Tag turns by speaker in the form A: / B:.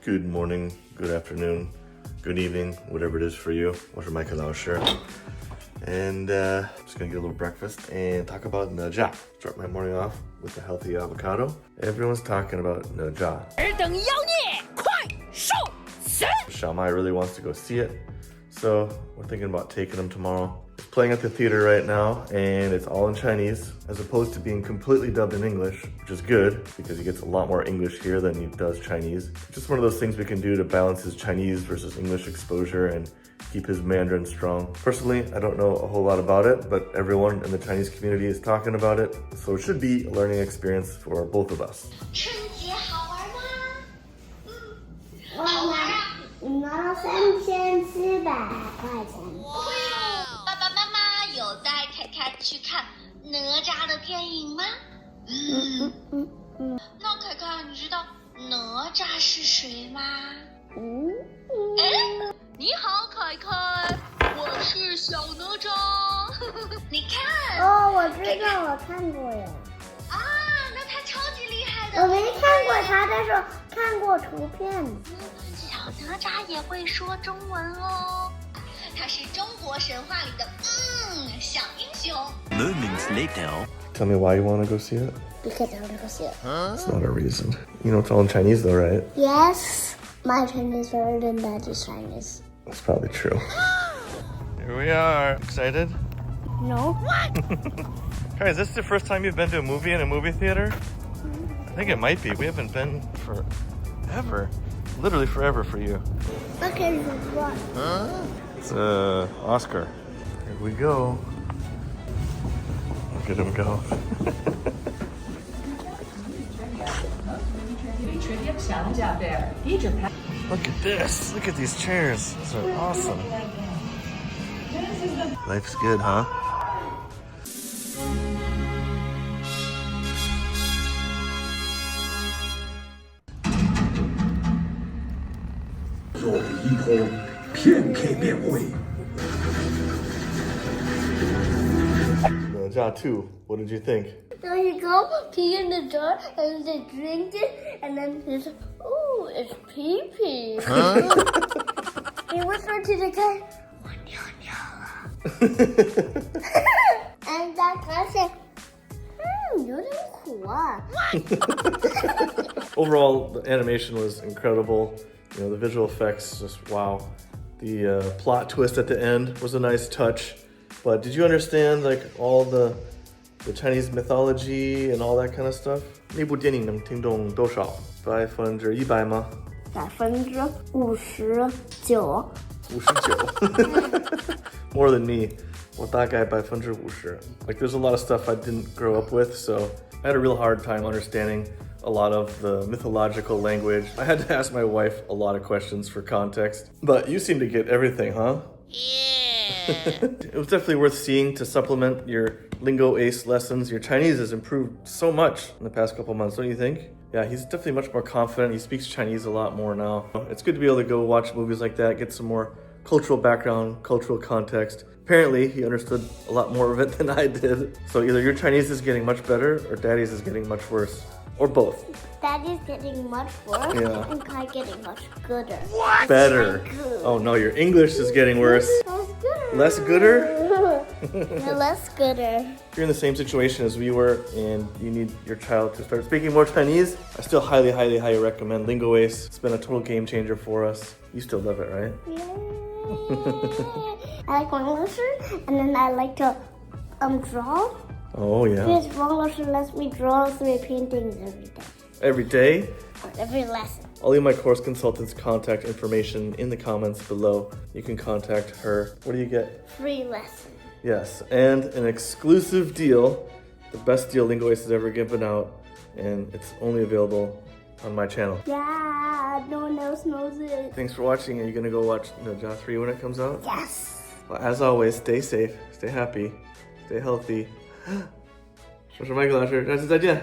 A: Good morning, good afternoon, good evening, whatever it is for you. 我是麦克老师 and just gonna get a little breakfast and talk about Ne Zha. Start my morning off with a healthy avocado. Everyone's talking about Ne Zha.
B: 尔等妖孽，快受死！
A: Xiaomai really wants to go see it, so we're thinking about taking him tomorrow. It's playing at the theater right now, and it's all in Chinese, as opposed to being completely dubbed in English, which is good, because he gets a lot more English here than he does Chinese. Just one of those things we can do to balance his Chinese versus English exposure and keep his Mandarin strong. Personally, I don't know a whole lot about it, but everyone in the Chinese community is talking about it, so it should be a learning experience for both of us.
C: 春节好玩吗？
D: 好玩啊！你拿了3700块钱。
C: 爸爸妈妈有带凯凯去看哪吒的电影吗？那凯凯，你知道哪吒是谁吗？哎，你好，凯凯，我是小哪吒。你看。
D: 哦，我知道，我看过呀。
C: 啊，那他超级厉害的。
D: 我没看过他，但是看过图片。
C: 小哪吒也会说中文哦，他是中国神话里的小英雄。
E: Moments later.
A: Tell me why you want to go see it?
D: Because I want to go see it.
A: It's not a reason. You know it's all in Chinese though, right?
D: Yes, my Chinese is better than Daddy's Chinese.
A: That's probably true. Here we are. Excited?
D: No.
A: Hey, is this the first time you've been to a movie in a movie theater? I think it might be. We haven't been forever. Literally forever for you.
D: Okay, what?
A: It's Oscar. Here we go. Look at him go. Look at this. Look at these chairs. These are awesome. Life's good, huh? Ne Zha 2, what did you think?
D: So you go pee in the jar and they drink it and then it's it's pee pee. He whispered to the guy, 我尿尿了。And that guy said, 有点苦啊。
A: Overall, the animation was incredible. You know, the visual effects, just wow. The plot twist at the end was a nice touch. But did you understand like all the Chinese mythology and all that kind of stuff? 那部电影能听懂多少？100%吗
D: 59%。
A: 59 More than me. 我大概50%. Like there's a lot of stuff I didn't grow up with, so I had a real hard time understanding a lot of the mythological language. I had to ask my wife a lot of questions for context. But you seem to get everything, huh?
C: Yeah.
A: It was definitely worth seeing to supplement your LingoAce lessons. Your Chinese has improved so much in the past couple months, don't you think? Yeah, he's definitely much more confident. He speaks Chinese a lot more now. It's good to be able to go watch movies like that, get some more cultural background, cultural context. Apparently, he understood a lot more of it than I did. So either your Chinese is getting much better or Daddy's is getting much worse. Or both.
D: Daddy's getting much worse
A: Yeah.
D: and Kai getting much gooder.
A: Better. Oh no, your English is getting worse.
D: Less gooder.
A: Less gooder?
D: No, less gooder.
A: If you're in the same situation as we were and you need your child to start speaking more Chinese, I still highly, highly, highly recommend LingoAce. It's been a total game changer for us. You still love it, right?
D: Yeah. I like English and then I like to draw.
A: Oh yeah.
D: Because English lets me draw 3 paintings every day.
A: Every day?
D: Or every lesson.
A: I'll leave my course consultant's contact information in the comments below. You can contact her. What do you get?
D: Free lesson.
A: Yes, and an exclusive deal. The best deal LingoAce has ever given out. And it's only available on my channel.
D: Yeah, no one else knows it.
A: Thanks for watching. Are you gonna go watch Ne Zha 3 when it comes out?
D: Yes.
A: Well, as always, stay safe, stay happy, stay healthy. 我是麦克老师，下次再见。